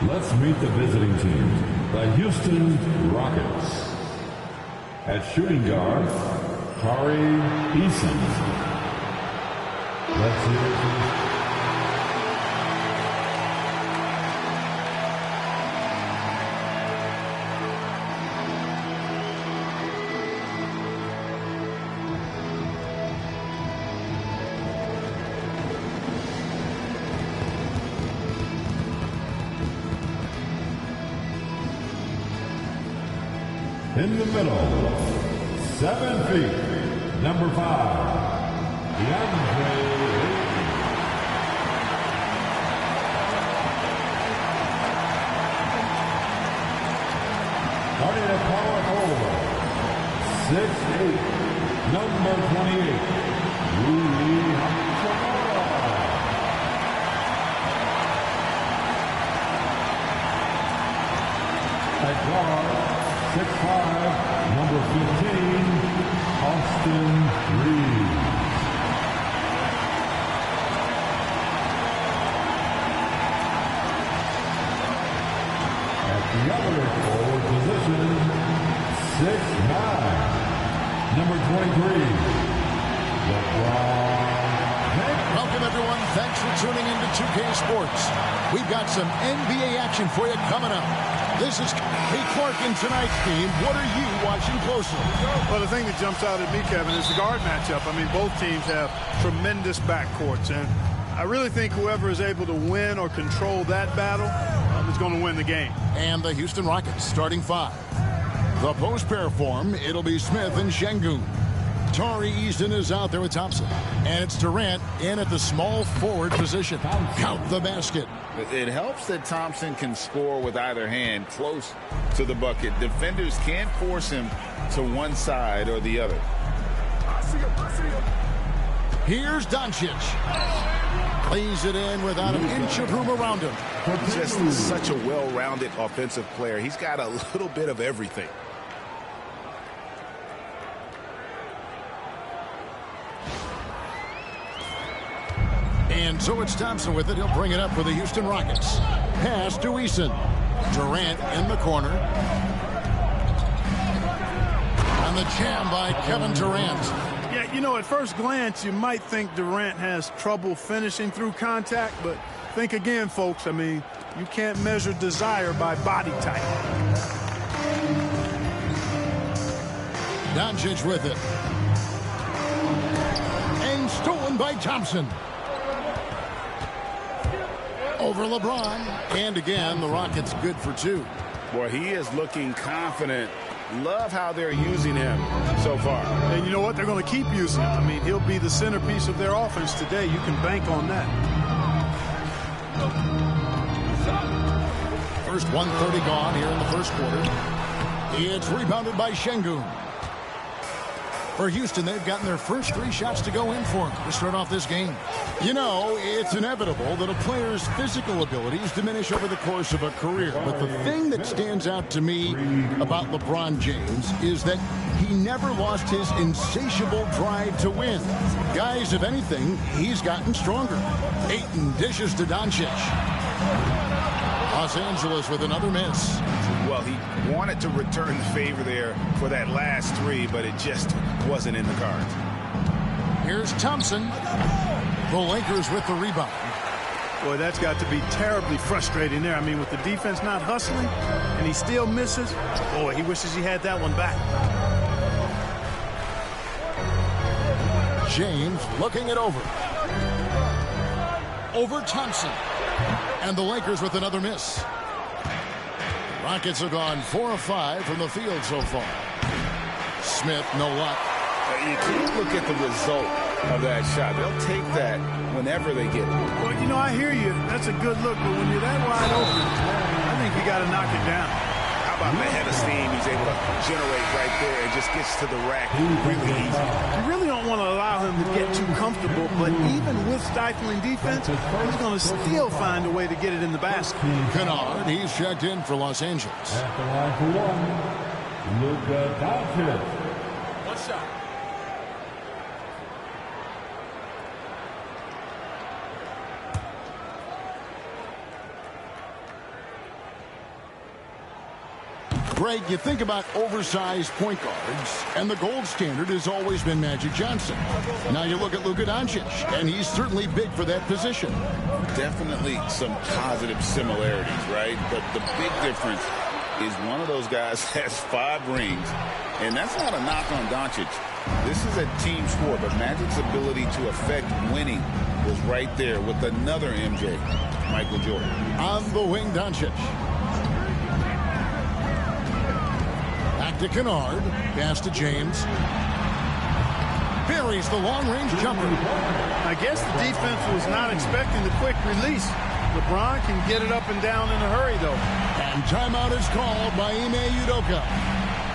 Let's meet the visiting team, the Houston Rockets. At shooting guard, Tari Eason. Let's hear it from in the middle, 7 feet, number 5, DeAndre Ayton. Starting at power forward, 6'8", number 28, Rui Hachimura. At guard, 6'5", number 15, Austin Reeves. At the other forward position, 6'9", number 23, LeBron James. Welcome, everyone. Thanks for tuning in to 2K Sports. We've got some NBA action for you coming up. This is Hey Clark in tonight's game. What are you watching closely? Well, the thing that jumps out at me, Kevin, is the guard matchup. I mean, both teams have tremendous backcourts, and I really think whoever is able to win or control that battle is going to win the game. And the Houston Rockets starting 5. The post pair form, it'll be Smith and Şengün. Tari Eason is out there with Thompson. And it's Durant in at the small forward position. Count the basket. It helps that Thompson can score with either hand close to the bucket. Defenders can't force him to one side or the other. Here's Doncic. Plays it in without an inch of room around him. Just such a well-rounded offensive player. He's got a little bit of everything. And so it's Thompson with it. He'll bring it up for the Houston Rockets. Pass to Eason. Durant in the corner. And the jam by Kevin Durant. Yeah, you know, at first glance, you might think Durant has trouble finishing through contact, but think again, folks. I mean, you can't measure desire by body type. Doncic with it. And stolen by Thompson. Over LeBron. And again, the Rockets good for 2. Boy, he is looking confident. Love how they're using him so far. And you know what? They're going to keep using him. I mean, he'll be the centerpiece of their offense today. You can bank on that. First 1:30 gone here in the first quarter. It's rebounded by Şengün. For Houston, they've gotten their first 3 shots to go in for them to start off this game. You know, it's inevitable that a player's physical abilities diminish over the course of a career. But the thing that stands out to me about LeBron James is that he never lost his insatiable drive to win. Guys, if anything, he's gotten stronger. Ayton dishes to Doncic. Los Angeles with another miss. Well, he wanted to return the favor there for that last 3, but it just wasn't in the cards. Here's Thompson. The Lakers with the rebound. Boy, that's got to be terribly frustrating there. I mean, with the defense not hustling, and he still misses. Boy, he wishes he had that one back. James looking it over. Over Thompson. And the Lakers with another miss. Rockets have gone 4 of 5 from the field so far. Smith, no luck. You can't look at the result of that shot. They'll take that whenever they get it. Well, you know, I hear you. That's a good look, but when you're that wide open, I think you got to knock it down. How about the head of steam he's able to generate right there and just gets to the rack really easy. You really don't want to allow him to get too comfortable, but even with stifling defense, he's going to still find a way to get it in the basket. Kennard, he's checked in for Los Angeles. At the line for 1, Luka Doncic. One shot. Greg, you think about oversized point guards, and the gold standard has always been Magic Johnson. Now you look at Luka Doncic, and he's certainly big for that position. Definitely some positive similarities, right? But the big difference is one of those guys has 5 rings, and that's not a knock on Doncic. This is a team sport, but Magic's ability to affect winning was right there with another MJ, Michael Jordan. On the wing, Doncic. Back to Kennard. Pass to James. Buries the long-range jumper. I guess the defense was not expecting the quick release. LeBron can get it up and down in a hurry, though. And timeout is called by Ime Udoka.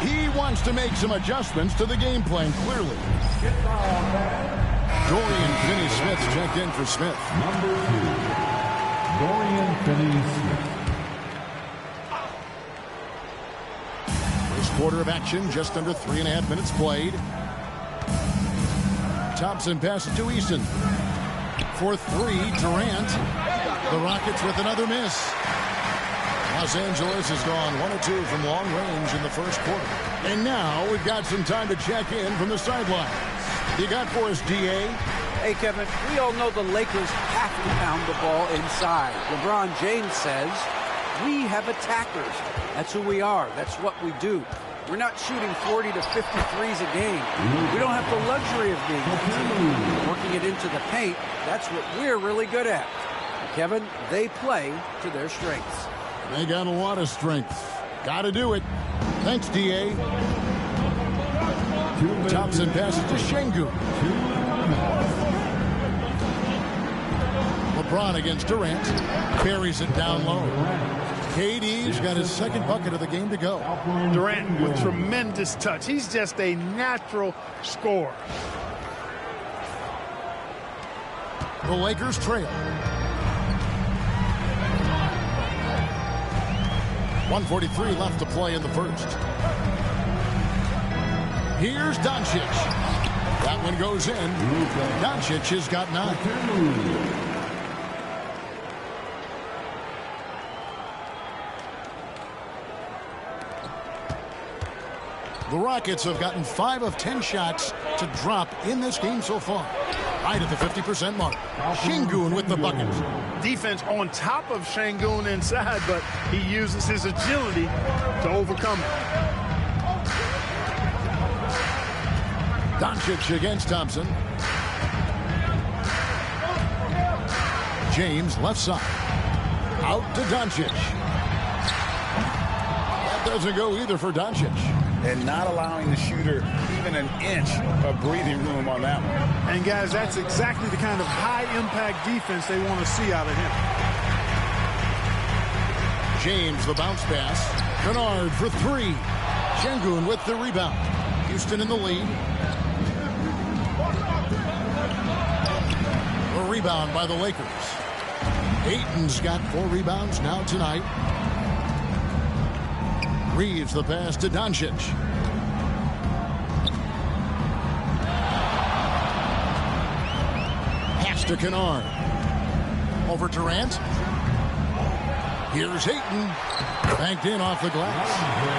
He wants to make some adjustments to the game plan, clearly. Dorian Finney-Smith checked in for Smith. Number 2, Dorian Finney-Smith. First quarter of action, just under 3.5 minutes played. Thompson passes to Eason. For 3, Durant. The Rockets with another miss. Los Angeles has gone 1 of 2 from long range in the first quarter. And now we've got some time to check in from the sidelines. You got for us, D.A.? Hey, Kevin, we all know the Lakers have to pound the ball inside. LeBron James says, we have attackers. That's who we are. That's what we do. We're not shooting 40 to 50 threes a game. We don't have the luxury of being easy. Working it into the paint, that's what we're really good at. Kevin, they play to their strengths. They got a lot of strength. Got to do it. Thanks, D.A. Thompson passes to Şengün. LeBron against Durant. Buries it down low. KD's got his second bucket of the game to go. Durant with tremendous touch. He's just a natural scorer. The Lakers trail. 1:43 left to play in the first. Here's Doncic. That one goes in. Doncic has got 9. The Rockets have gotten 5 of 10 shots to drop in this game so far. Right at the 50% mark. Şengün with the bucket. Defense on top of Şengün inside, but he uses his agility to overcome it. Doncic against Thompson. James left side. Out to Doncic. That doesn't go either for Doncic. And not allowing the shooter even an inch of breathing room on that one. And, guys, that's exactly the kind of high-impact defense they want to see out of him. James, the bounce pass. Kennard for 3. Şengün with the rebound. Houston in the lead. A rebound by the Lakers. Ayton's got 4 rebounds now tonight. Reeves the pass to Doncic. Pass to Kennard. Over Durant. Here's Ayton. Banked in off the glass.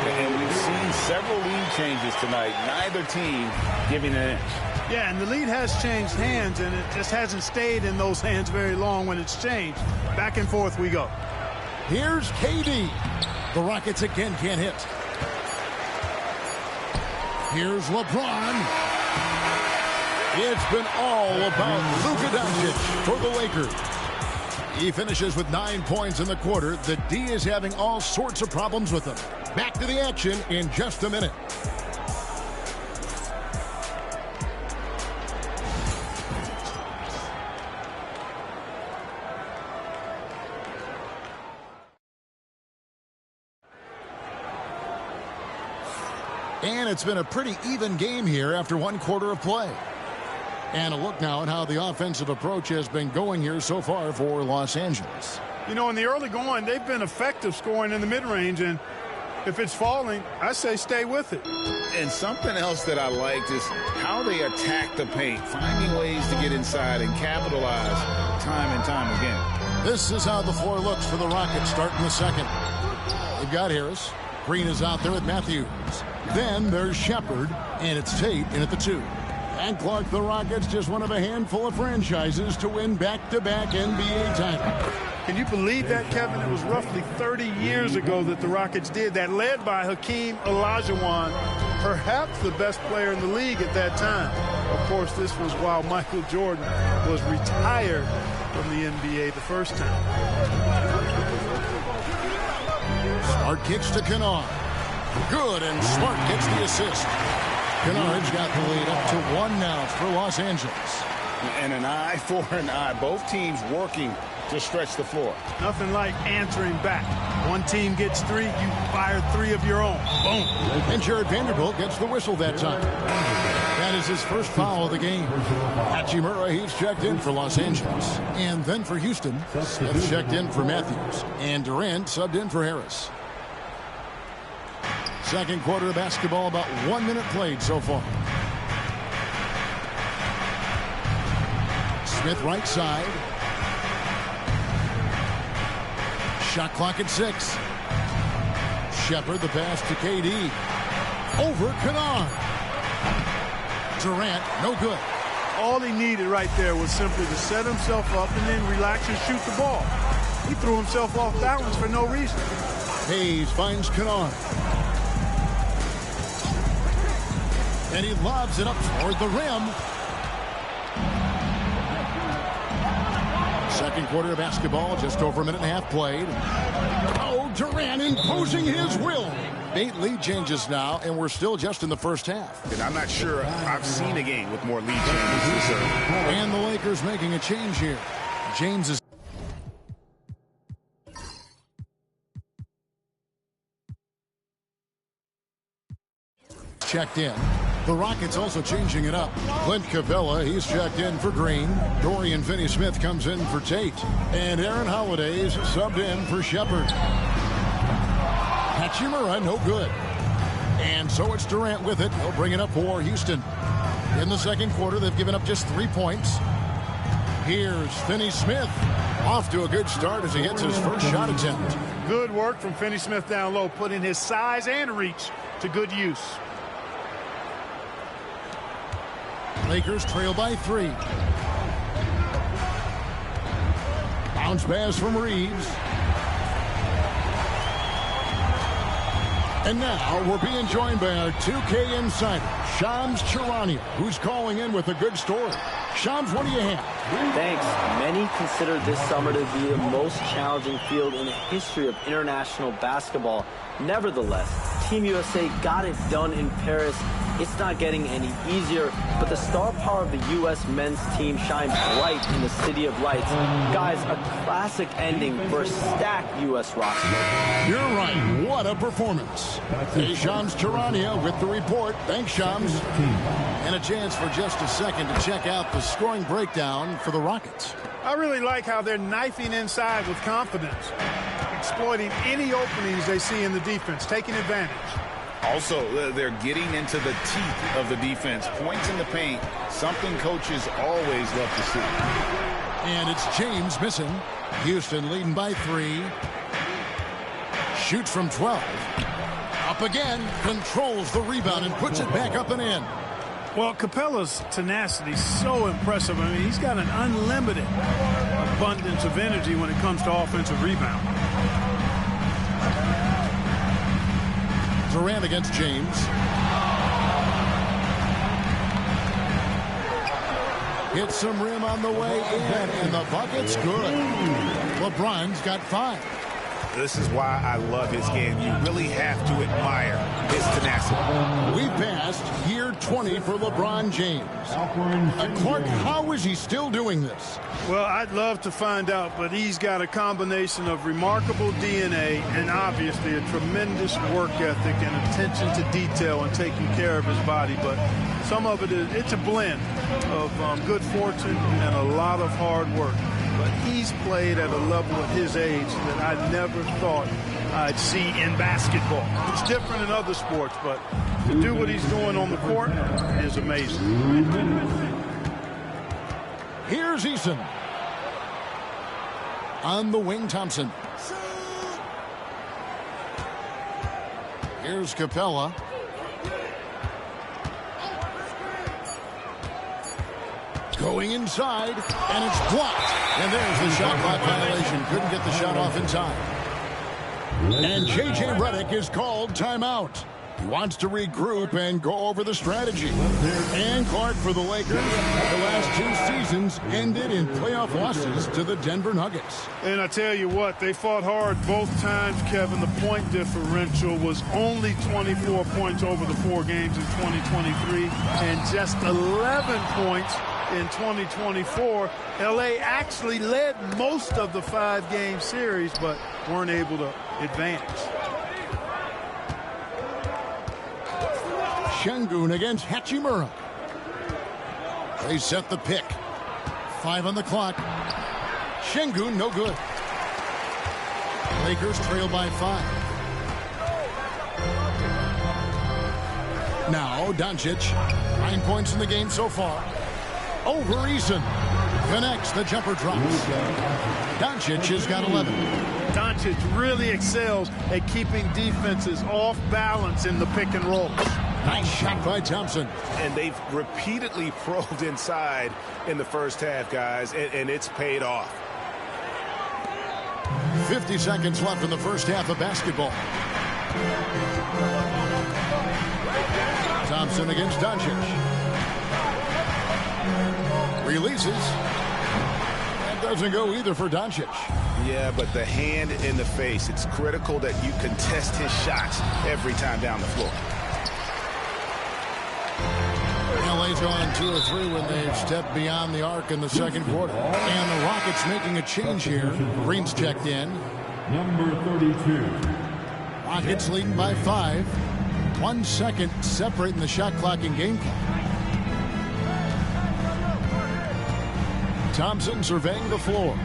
And we've seen several lead changes tonight. Neither team giving an inch. Yeah, and the lead has changed hands, and it just hasn't stayed in those hands very long when it's changed. Back and forth we go. Here's KD. The Rockets again can't hit. Here's LeBron. It's been all about Luka Doncic for the Lakers. He finishes with 9 points in the quarter. The D is having all sorts of problems with him. Back to the action in just a minute. And it's been a pretty even game here after 1 quarter of play. And a look now at how the offensive approach has been going here so far for Los Angeles. You know, in the early going, they've been effective scoring in the mid-range, and if it's falling, I say stay with it. And something else that I liked is how they attack the paint, finding ways to get inside and capitalize time and time again. This is how the floor looks for the Rockets starting the second. They've got Harris. Green is out there with Matthews. Then there's Shepard, and it's Tate in at the 2. And Clark, the Rockets, just one of a handful of franchises to win back-to-back NBA titles. Can you believe that, Kevin? It was roughly 30 years ago that the Rockets did that, led by Hakeem Olajuwon, perhaps the best player in the league at that time. Of course, this was while Michael Jordan was retired from the NBA the first time. Smart kicks to Kennard. Good, and Smart gets the assist. Kennard's got the lead up to 1 now for Los Angeles. And an eye for an eye. Both teams working to stretch the floor. Nothing like answering back. One team gets 3, you fire 3 of your own. Boom. And Jared Vanderbilt gets the whistle that time. That is his first foul of the game. Hachimura, he's checked in for Los Angeles. And then for Houston, Smith checked in for Matthews. And Durant subbed in for Harris. Second quarter of basketball, about 1 minute played so far. Smith right side. Shot clock at 6. Shepard, the pass to KD. Over Kennard. Durant, no good. All he needed right there was simply to set himself up and then relax and shoot the ball. He threw himself off balance for no reason. Hayes finds Kennard. And he lobs it up toward the rim. Second quarter of basketball, just over a minute and a half played. Oh, Durant imposing his will. 8 lead changes now, and we're still just in the first half. And I'm not sure I've seen a game with more lead changes. And the Lakers making a change here. James is checked in. The Rockets also changing it up. Clint Capella, he's checked in for Green. Dorian Finney-Smith comes in for Tate. And Aaron Holiday's subbed in for Shepard. Hachimura, no good. And so it's Durant with it. He'll bring it up for Houston. In the second quarter, they've given up just 3 points. Here's Finney-Smith. Off to a good start as he hits his first shot attempt. Good work from Finney-Smith down low, putting his size and reach to good use. Lakers trail by 3. Bounce pass from Reeves. And now we're being joined by our 2K insider, Shams Charania, who's calling in with a good story. Shams, what do you have? Thanks. Many consider this summer to be the most challenging field in the history of international basketball. Nevertheless, Team USA got it done in Paris. It's not getting any easier, but the star power of the U.S. men's team shines bright in the City of Lights. Guys, a classic ending for a stacked U.S. roster. You're right. What a performance. Hey, Shams Charania with the report. Thanks, Shams. And a chance for just a second to check out the scoring breakdown for the Rockets. I really like how they're knifing inside with confidence, exploiting any openings they see in the defense, taking advantage. Also, they're getting into the teeth of the defense. Points in the paint, something coaches always love to see. And it's James missing. Houston leading by 3. Shoots from 12. Up again, controls the rebound and puts it back up and in. Well, Capella's tenacity is so impressive. I mean, he's got an unlimited abundance of energy when it comes to offensive rebound. Durant against James. Hits some rim on the way in, and the bucket's good. LeBron's got 5. This is why I love his game. You really have to admire his tenacity. We passed year 20 for LeBron James. Clark, how is he still doing this? Well, I'd love to find out, but he's got a combination of remarkable DNA and obviously a tremendous work ethic and attention to detail and taking care of his body. But some of it's a blend of good fortune and a lot of hard work. But he's played at a level at his age that I never thought I'd see in basketball. It's different in other sports, but to do what he's doing on the court is amazing. Here's Eason. On the wing, Thompson. Here's Capella. Going inside, and it's blocked. And there's the shot clock violation. Couldn't get the shot off in time. And J.J. Redick is called timeout. He wants to regroup and go over the strategy. And Clark for the Lakers. The last 2 seasons ended in playoff losses to the Denver Nuggets. And I tell you what, they fought hard both times, Kevin. The point differential was only 24 points over the 4 games in 2023 and just 11 points in 2024. LA actually led most of the 5-game series, but weren't able to advance. Şengün against Hachimura. They set the pick. 5 on the clock. Şengün, no good. Lakers trail by 5. Now Doncic. 9 points in the game so far. Over Eason. Connects, the jumper drops. Doncic has got 11. Doncic really excels at keeping defenses off balance in the pick and roll. Nice shot by Thompson. And they've repeatedly probed inside in the first half, guys, and it's paid off. 50 seconds left in the first half of basketball. Thompson against Doncic. Releases. That doesn't go either for Doncic. Yeah, but the hand in the face, it's critical that you contest his shots every time down the floor. LA's gone 2 or 3 when they've stepped beyond the arc in the second quarter. And the Rockets making a change here. Green's checked in. Number 32. Rockets leading by 5. 1 second separating the shot clock and game clock. Thompson surveying the floor.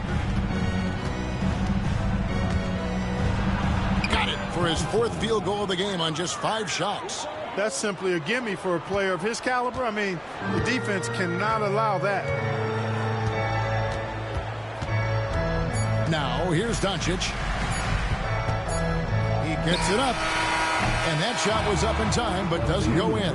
Got it for his 4th field goal of the game on just 5 shots. That's simply a gimme for a player of his caliber. I mean, the defense cannot allow that. Now, here's Doncic. He gets it up. And that shot was up in time, but doesn't go in.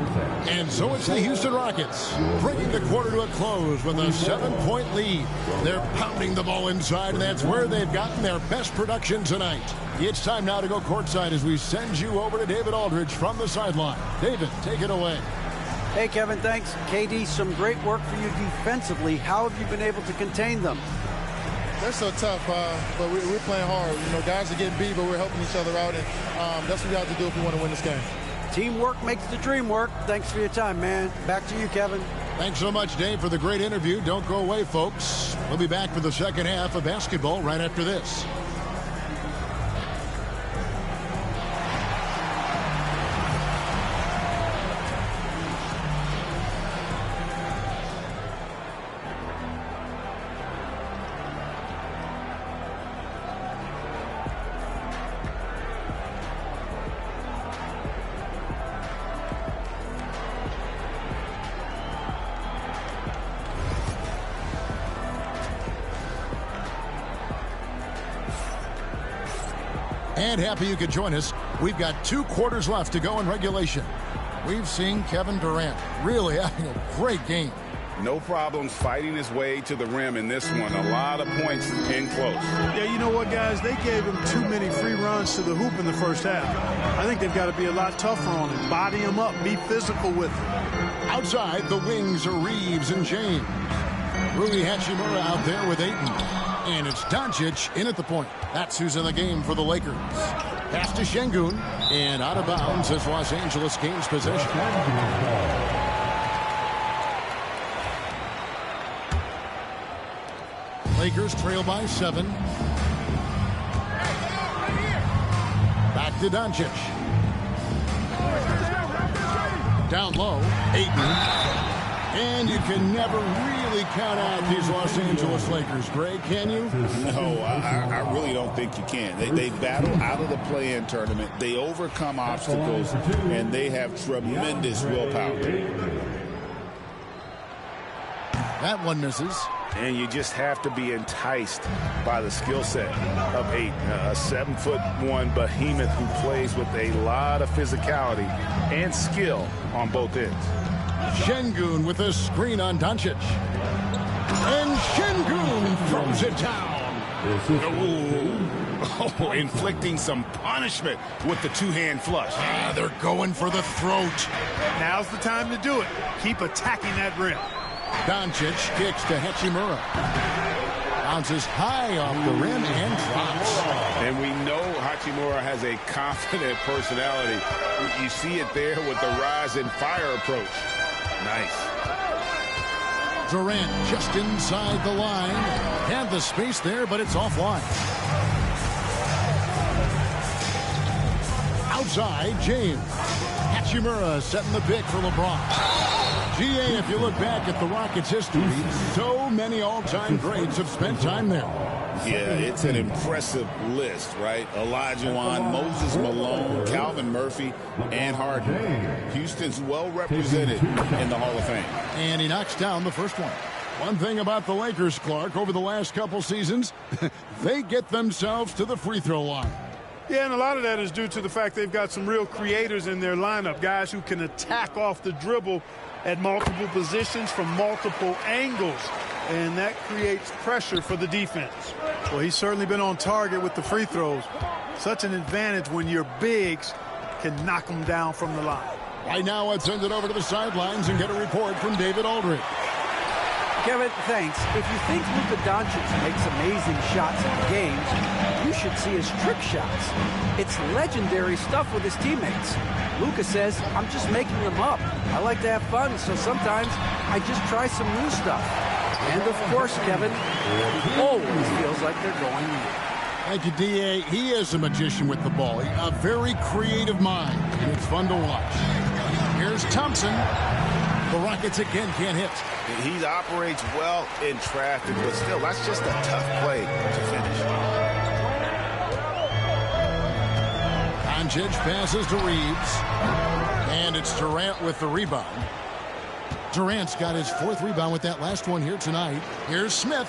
And so it's the Houston Rockets, bringing the quarter to a close with a 7-point lead. They're pounding the ball inside, and that's where they've gotten their best production tonight. It's time now to go courtside as we send you over to David Aldridge from the sideline. David, take it away. Hey, Kevin, thanks. KD, some great work for you defensively. How have you been able to contain them? They're so tough, but we're playing hard. You know, guys are getting beat, but we're helping each other out, and that's what we have to do if we want to win this game. Teamwork makes the dream work. Thanks for your time, man. Back to you, Kevin. Thanks so much, Dave, for the great interview. Don't go away, folks. We'll be back for the second half of basketball right after this. And happy you could join us. We've got 2 quarters left to go in regulation. We've seen Kevin Durant really having a great game. No problems fighting his way to the rim in this one. A lot of points in close. Yeah, you know what, guys? They gave him too many free runs to the hoop in the first half. I think they've got to be a lot tougher on him. Body him up. Be physical with him. Outside, the wings are Reeves and James. Rui Hachimura out there with Ayton. And it's Doncic in at the point. That's who's in the game for the Lakers. Pass to Şengün. And out of bounds as Los Angeles gains possession. Lakers trail by 7. Back to Doncic. Down low. Ayton. And you can never really count out these Los Angeles Lakers, Greg, can you? No, I really don't think you can. They battle out of the play-in tournament. They overcome obstacles, and they have tremendous willpower. That one misses. And you just have to be enticed by the skill set of a 7'1" behemoth who plays with a lot of physicality and skill on both ends. Şengün with a screen on Doncic. And Şengün throws it down. Oh, inflicting some punishment with the two-hand flush. They're going for the throat. Now's the time to do it. Keep attacking that rim. Doncic kicks to Hachimura. Bounces high off the rim and drops. And we know Hachimura has a confident personality. You see it there with the rise and fire approach. Nice. Durant just inside the line. Had the space there, but it's offline. Outside, James. Hachimura setting the pick for LeBron. GA, if you look back at the Rockets' history, so many all-time greats have spent time there. Yeah, it's an impressive list, right? Olajuwon, Moses Malone, Calvin Murphy, and Harden. Houston's well represented in the Hall of Fame. And he knocks down the first one. One thing about the Lakers, Clark, over the last couple seasons, they get themselves to the free throw line. Yeah, and a lot of that is due to the fact they've got some real creators in their lineup, guys who can attack off the dribble at multiple positions from multiple angles, and that creates pressure for the defense. Well, he's certainly been on target with the free throws. Such an advantage when your bigs can knock them down from the line. Right now, let's send it over to the sidelines and get a report from David Aldridge. Kevin, thanks. If you think Luka Doncic makes amazing shots in games, you should see his trick shots. It's legendary stuff with his teammates. Luka says, I'm just making them up. I like to have fun, so sometimes I just try some new stuff. And of course, Kevin, it always feels like they're going in. Thank you, D.A. He is a magician with the ball. A very creative mind, and it's fun to watch. Here's Thompson. The Rockets again can't hit. He operates well in traffic, but still, that's just a tough play to finish. Doncic passes to Reeves. And it's Durant with the rebound. Durant's got his fourth rebound with that last one here tonight. Here's Smith.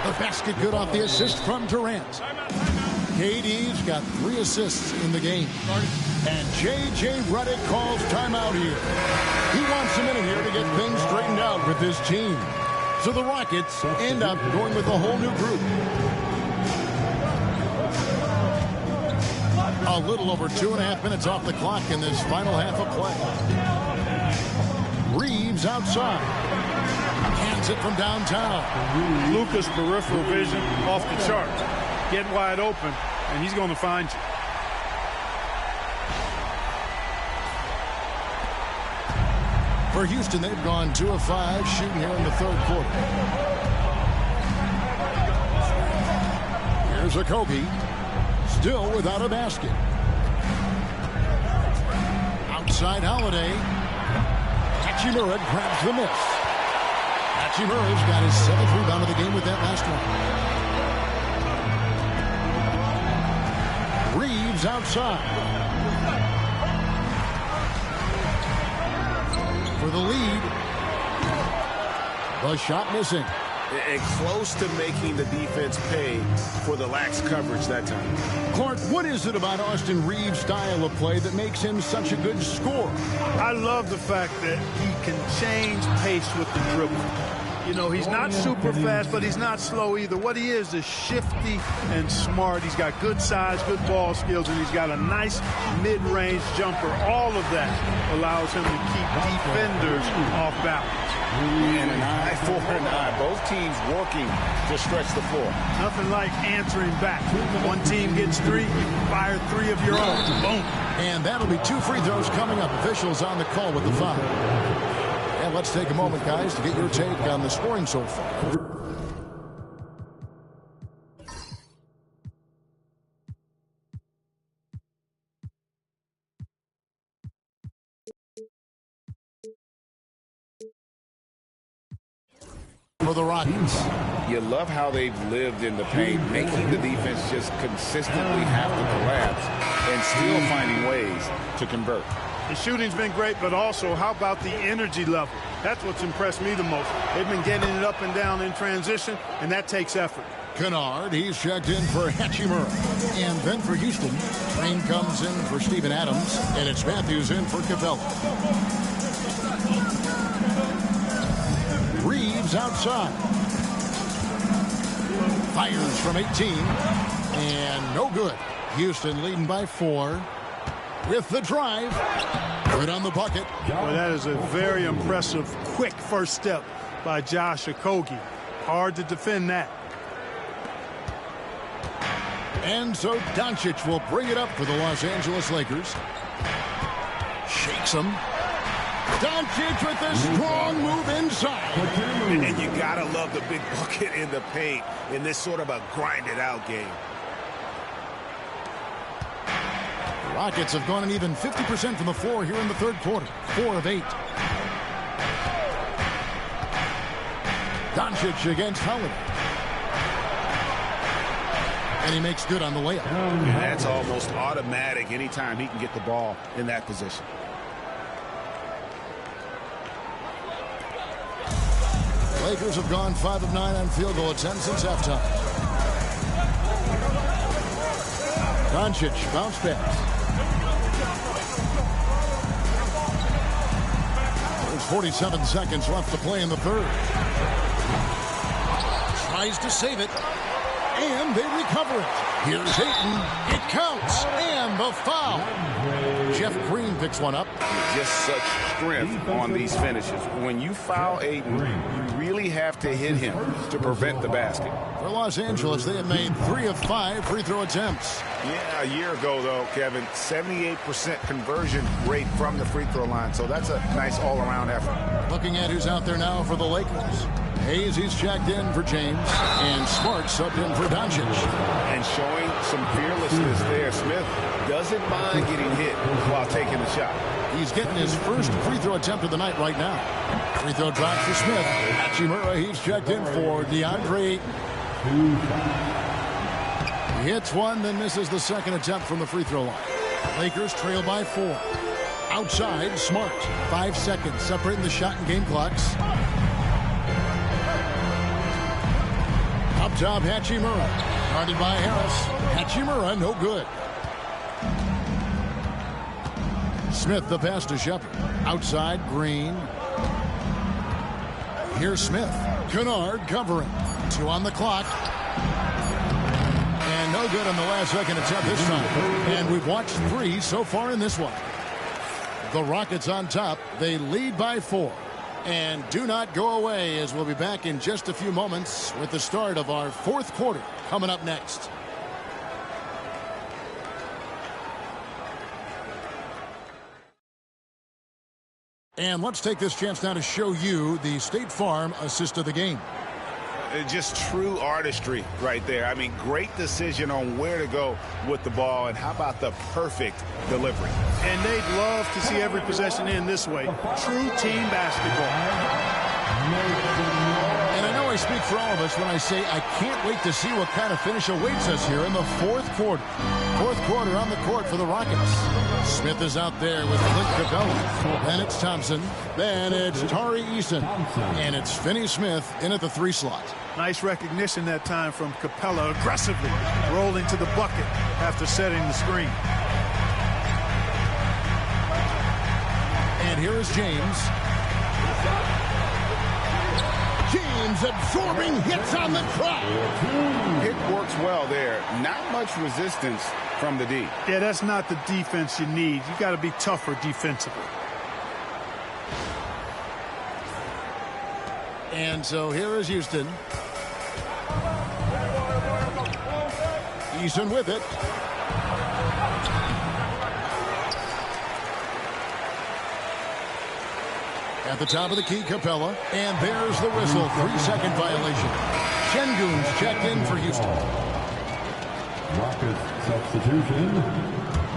The basket good off the assist from Durant. KD's got 3 assists in the game. And J.J. Redick calls timeout here. He wants a minute here to get things straightened out with his team. So the Rockets end up going with a whole new group. A little over 2.5 minutes off the clock in this final half of play. Reeves outside. Hands it from downtown. Luka's peripheral vision off the charts. Get wide open, and he's going to find you. For Houston, they've gone 2 of 5 shooting here in the third quarter. Here's Okogie, still without a basket. Outside Holiday. Hachimura grabs the miss. Hachimura's got his 7th rebound of the game with that last one. Reeves outside. For the lead. The shot missing. And close to making the defense pay for the lax coverage that time. Clark, what is it about Austin Reeves' style of play that makes him such a good scorer? I love the fact that he can change pace with the dribble. You know, he's not super fast, but he's not slow either. What he is shifty and smart. He's got good size, good ball skills, and he's got a nice mid-range jumper. All of that allows him to keep defenders off balance. And an eye for an eye. Both teams working to stretch the floor. Nothing like answering back. One team gets 3, you fire 3 of your own. Boom. And that'll be 2 free throws coming up. Officials on the call with the foul. And let's take a moment, guys, to get your take on the scoring so far. For the Rockets. You love how they've lived in the paint, making the defense just consistently have to collapse and still finding ways to convert. The shooting's been great, but also how about the energy level? That's what's impressed me the most. They've been getting it up and down in transition, and that takes effort. Kennard, he's checked in for Hachimura. And then for Houston, Rain comes in for Steven Adams, and it's Matthews in for Capella. Reeves outside. Fires from 18, and no good. Houston leading by 4 with the drive. Good on the bucket. Well, that is a very impressive, quick first step by Josh Okogie. Hard to defend that. And so Doncic will bring it up for the Los Angeles Lakers. Shakes him. Doncic with a strong move inside. And you gotta love the big bucket in the paint in this sort of a grinded out game. Rockets have gone an even 50% from the floor here in the third quarter. 4 of 8. Doncic against Holiday. And he makes good on the layup. That's almost automatic anytime he can get the ball in that position. Lakers have gone 5 of 9 on field goal attempts since halftime. Doncic bounce pass. There's 47 seconds left to play in the third. Tries to save it. And they recover it. Here's Ayton. It counts. And the foul. Jeff Green picks one up. Just such strength on these finishes. When you foul Ayton, you really have to hit him to prevent the basket. For Los Angeles, they have made 3 of 5 free throw attempts. Yeah, a year ago, though, Kevin, 78% conversion rate from the free throw line. So that's a nice all-around effort. Looking at who's out there now for the Lakers. Hayes, he's checked in for James. And Smart subbed in for Doncic. And showing some fearlessness there. Smith doesn't mind getting hit while taking the shot. He's getting his first free throw attempt of the night right now. Free throw drop for Smith. Hachimura, he's checked in for DeAndre. He hits one, then misses the second attempt from the free throw line. Lakers trail by 4. Outside, Smart. 5 seconds separating the shot and game clocks. Up top, Hachimura. Guarded by Harris. Hachimura, no good. Smith, the pass to Shepard. Outside, Green. Here's Smith. Kennard covering. 2 on the clock. And no good on the last second attempt this time. And we've watched 3 so far in this one. The Rockets on top. They lead by 4. And do not go away, as we'll be back in just a few moments with the start of our fourth quarter coming up next. And let's take this chance now to show you the State Farm assist of the game. Just true artistry right there. I mean, great decision on where to go with the ball, and how about the perfect delivery. And they'd love to see every possession in this way. True team basketball. And I know I speak for all of us when I say I can't wait to see what kind of finish awaits us here in the fourth quarter. Fourth quarter on the court for the Rockets. Smith is out there with Clint Capella. Then it's Thompson. Then it's Tari Eason. And it's Finney Smith in at the 3 slot. Nice recognition that time from Capella, aggressively rolling to the bucket after setting the screen. And here is James. James absorbing hits on the track. It works well there. Not much resistance from the D. Yeah, that's not the defense you need. You got to be tougher defensively. And so here is Houston. Eason with it. At the top of the key, Capella. And there's the whistle. 3-second violation. Şengün's checked in for Houston. Rockets substitution,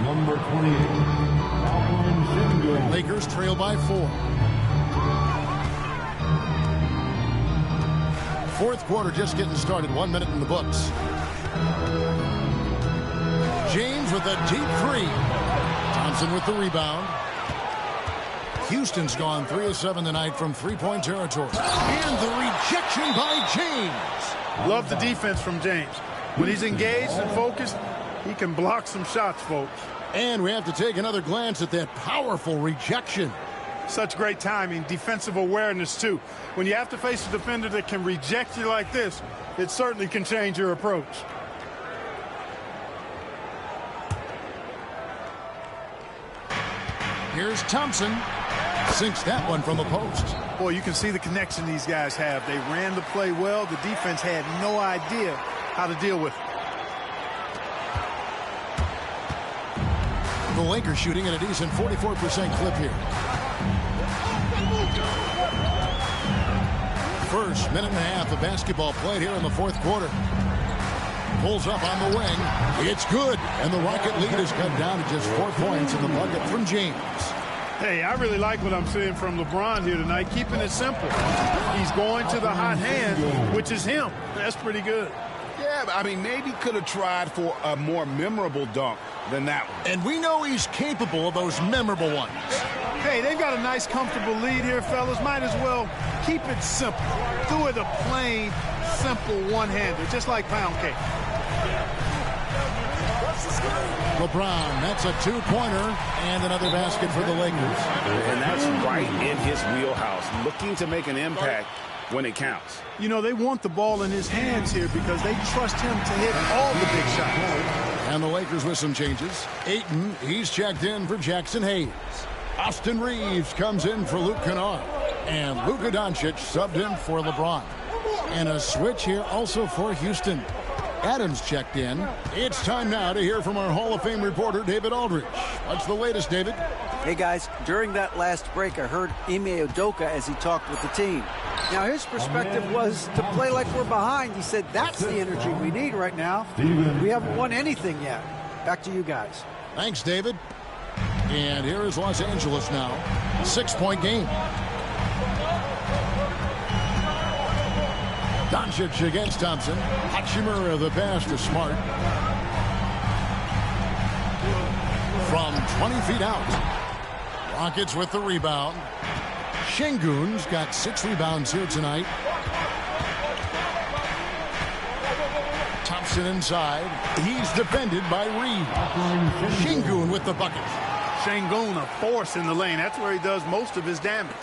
number 28, Alperen Şengün. Lakers trail by 4. Fourth quarter just getting started. 1 minute in the books. James with a deep 3. Thompson with the rebound. Houston's gone 3 of 7 tonight from three-point territory. And the rejection by James. Love the defense from James. When he's engaged and focused, he can block some shots, folks. And we have to take another glance at that powerful rejection. Such great timing, defensive awareness, too. When you have to face a defender that can reject you like this, it certainly can change your approach. Here's Thompson. Sinks that one from the post. Boy, you can see the connection these guys have. They ran the play well. The defense had no idea how to deal with it. The Lakers shooting at a decent 44% clip here. First minute and a half of basketball played here in the fourth quarter. Pulls up on the wing. It's good. And the Rocket lead is cut down to just 4 points in the bucket from James. Hey, I really like what I'm seeing from LeBron here tonight, keeping it simple. He's going to the hot hand, which is him. That's pretty good. Yeah, I mean, maybe could have tried for a more memorable dunk than that one. And we know he's capable of those memorable ones. Hey, they've got a nice, comfortable lead here, fellas. Might as well keep it simple. Do it a plain, simple one-hander, just like pound cake. LeBron, that's a two-pointer and another basket for the Lakers. And that's right in his wheelhouse, looking to make an impact when it counts. You know, they want the ball in his hands here because they trust him to hit all the big shots. And the Lakers with some changes. Ayton, he's checked in for Jackson Hayes. Austin Reeves comes in for Luke Kennard. And Luka Doncic subbed in for LeBron. And a switch here also for Houston. Adams checked in. It's time now to hear from our Hall of Fame reporter, David Aldridge. What's the latest, David? Hey, guys, during that last break, I heard Ime Udoka as he talked with the team. Now, his perspective was to play like we're behind. He said that's the energy we need right now. We haven't won anything yet. Back to you guys. Thanks, David. And here is Los Angeles now. 6-point game. Doncic against Thompson. Hachimura the pass to Smart. From 20 feet out. Rockets with the rebound. Şengün's got 6 rebounds here tonight. Thompson inside. He's defended by Reeves. Şengün with the bucket. Şengün, a force in the lane. That's where he does most of his damage.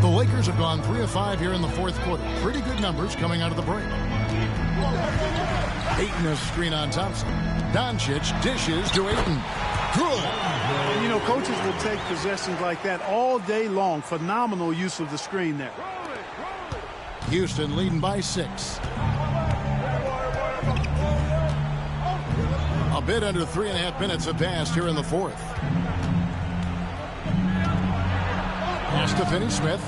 The Lakers have gone 3 of 5 here in the fourth quarter. Pretty good numbers coming out of the break. Ayton a screen on Thompson. Doncic dishes to Ayton. Good. And, you know, coaches will take possessions like that all day long. Phenomenal use of the screen there. Houston leading by 6. A bit under 3.5 minutes have passed here in the fourth. Pass to Finney-Smith.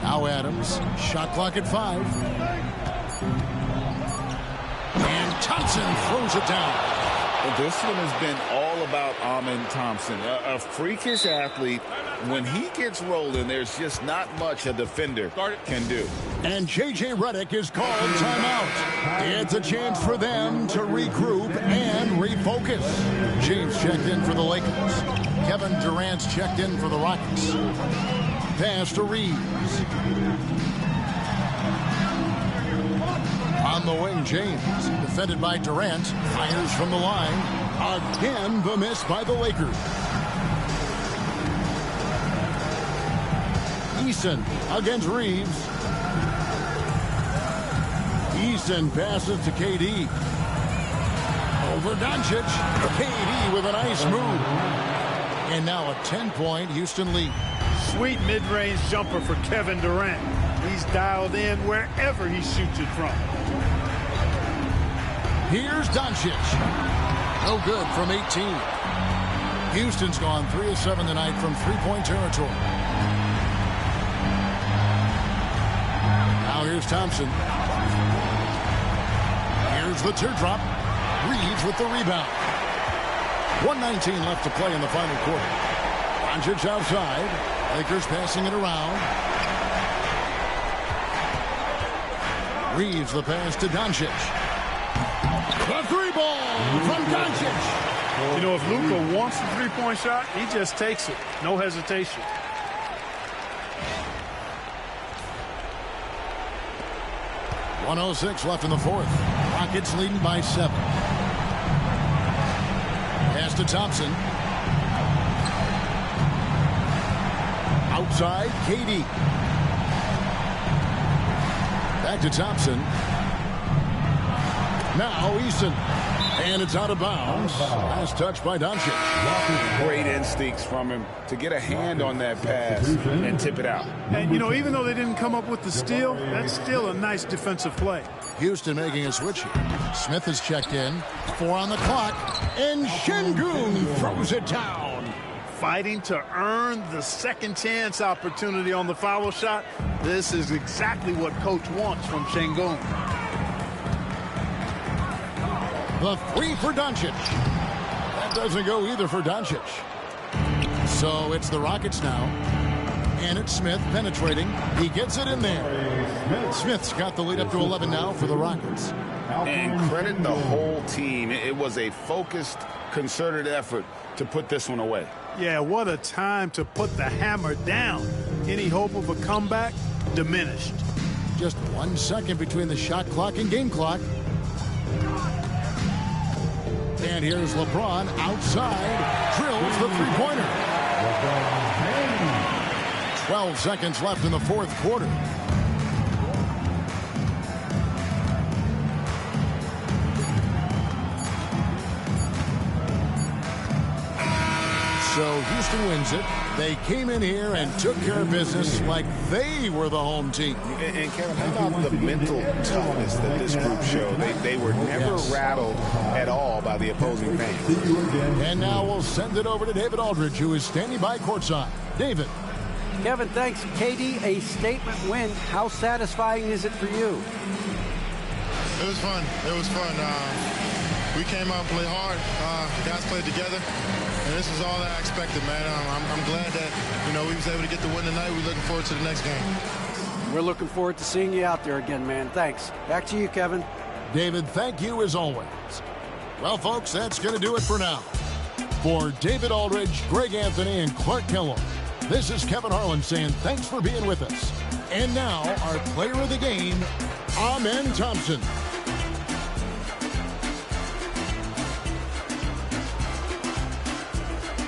Now Adams. Shot clock at 5. And Thompson throws it down. Well, this one has been all about Amen Thompson. A freakish athlete. When he gets rolling, there's just not much a defender can do. And J.J. Redick is called timeout. It's a chance for them to regroup and refocus. James checked in for the Lakers. Kevin Durant's checked in for the Rockets. Pass to Reeves. On the wing, James, defended by Durant, fires from the line. Again, the miss by the Lakers. Eason against Reeves. Eason passes to KD. Over Doncic. KD with a nice move. And now a 10-point Houston lead. Sweet mid-range jumper for Kevin Durant. He's dialed in wherever he shoots it from. Here's Doncic. No good from 18. Houston's gone 3 of 7 tonight from three-point territory. Now here's Thompson. Here's the teardrop. Reeves with the rebound. 1:19 left to play in the final quarter. Doncic outside. Lakers passing it around. Reeves the pass to Doncic. The 3 ball from Doncic. You know, if Luka wants the three-point shot, he just takes it. No hesitation. .106 left in the fourth. Rockets leading by 7. Pass to Thompson. Outside, KD. Back to Thompson. Now Easton. And it's out of bounds. Last touch by Doncic. Great instincts from him to get a hand on that pass and tip it out. And, you know, even though they didn't come up with the steal, that's still a nice defensive play. Houston making a switch here. Smith has checked in. 4 on the clock. And Şengün throws it down. Fighting to earn the second chance opportunity on the foul shot. This is exactly what coach wants from Şengün. The 3 for Doncic. That doesn't go either for Doncic. So it's the Rockets now. And it's Smith penetrating. He gets it in there. Smith's got the lead up to 11 now for the Rockets. And credit the whole team. It was a focused, concerted effort to put this one away. Yeah, what a time to put the hammer down. Any hope of a comeback diminished. Just 1 second between the shot clock and game clock. And here's LeBron outside. Drills the three-pointer. 12 seconds left in the fourth quarter. So Houston wins it. They came in here and took care of business like they were the home team. And Kevin, how about the mental toughness that this group showed? They were never rattled at all by the opposing fans. And now we'll send it over to David Aldridge, who is standing by courtside. David. Kevin, thanks. KD, a statement win. How satisfying is it for you? It was fun. It was fun. We came out and played hard. Guys played together. And this is all that I expected, man. I'm glad that, you know, we was able to get the win tonight. We're looking forward to the next game. We're looking forward to seeing you out there again, man. Thanks. Back to you, Kevin. David, thank you as always. Well, folks, that's going to do it for now. For David Aldridge, Greg Anthony, and Clark Kellogg, this is Kevin Harlan saying thanks for being with us. And now, our player of the game, Amen Thompson.